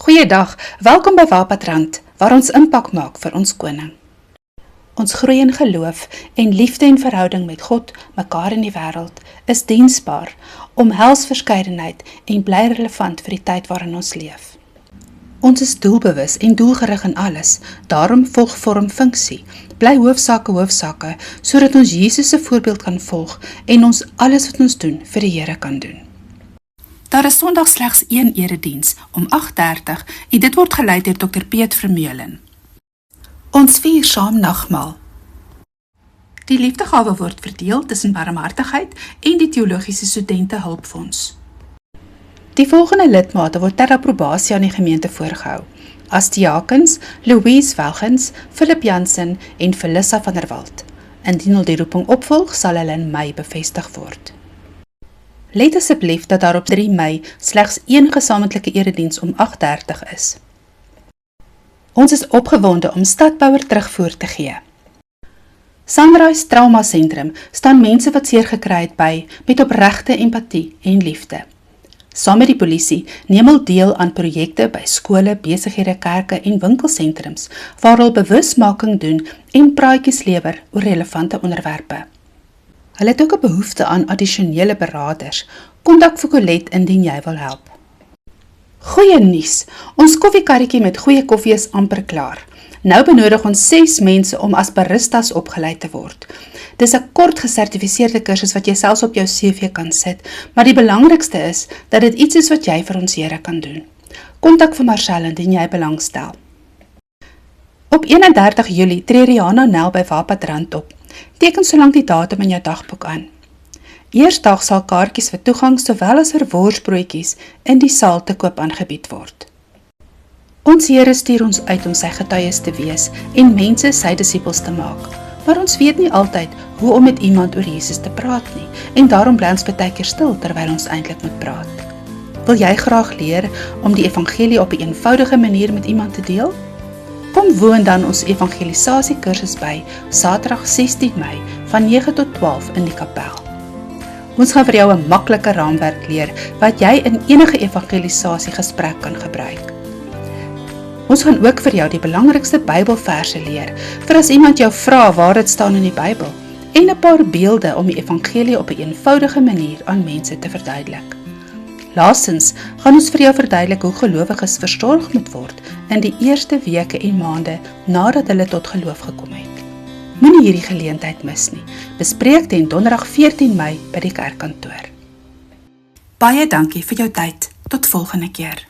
Goeiedag, welkom by Wapatrand, waar ons impak maak vir ons koning. Ons groei in geloof en liefde en verhouding met God, mekaar in die wêreld, is diensbaar, omhels verskeidenheid en bly relevant vir die tyd waarin ons leef. Ons is doelbewus en doelgerig in alles, daarom volg vorm funksie, bly hoofsake, sodat ons Jesus se voorbeeld kan volg en ons alles wat ons doen vir die Here kan doen. Daar is Sondag slegs een erediens om 8:30 en dit word gelei deur Dr. Piet Vermeulen. Ons vier saam nagmaal. Die liefdegawe word verdeel tussen barmhartigheid en die teologiese studente hulpfonds. Die volgende lidmate word ter approbasie aan die gemeente voorgehou. As diakens, Louise Welgens, Philip Jansen en Felissa van der Walt. Indien hulle die roeping opvolg, sal hulle in Mei bevestig word. Let asseblief dat daar op 3 Mei slegs een gesamentlike erediens om 8:30 is. Ons is opgewonde om Stadbouer terugvoer te gee. Sunrise Trauma Sentrum staan mense wat seer gekry het by met opregte empatie en liefde. Saam met die polisie neem hulle deel aan projekte by skole, besighede, kerke en winkelsentrums waar hulle bewusmaking doen en praatjies lewer oor relevante onderwerpe. Hulle het ook 'n behoefte aan addisionele beraders. Kontak vir Colette indien jy wil help. Goeie nuus, ons koffiekarretjie met goeie koffie is amper klaar. Nou benodig ons 6 mense om as baristas opgeleid te word. Dis 'n kort gesertifiseerde kursus wat jy selfs op jou CV kan sit, maar die belangrikste is dat dit iets is wat jy vir ons Here kan doen. Kontak vir Marcel indien jy belangstel. Op 31 Julie tree Rihanna Nel by Wapatrand op. Teken solank die datum in jou dagboek aan. Eersdag sal kaartjies vir toegang sowel as vir worsbroodjies in die saal te koop aangebied word. Ons Here stuur ons uit om sy getuies te wees en mense sy disippels te maak, maar ons weet nie altyd hoe om met iemand oor Jesus te praat nie en daarom bly ons baie keer stil terwyl ons eintlik moet praat. Wil jy graag leer om die evangelie op 'n eenvoudige manier met iemand te deel? Kom woon dan ons evangelisasie kursus by Saterdag 16 Mei van 9 tot 12 in die kapel. Ons gaan vir jou 'n maklike raamwerk leer wat jy in enige evangelisasie gesprek kan gebruik. Ons gaan ook vir jou die belangrikste Bybelverse leer vir as iemand jou vra waar dit staan in die Bybel en 'n paar beelde om die evangelie op 'n eenvoudige manier aan mense te verduidelik. Laastens gaan ons vir jou verduidelik hoe gelowiges versorg moet word in die eerste weke en maande nadat hulle tot geloof gekom het. Moenie hierdie geleentheid mis nie. Bespreek dit Donderdag 14 Mei by die kerkkantoor. Baie dankie vir jou tyd. Tot volgende keer.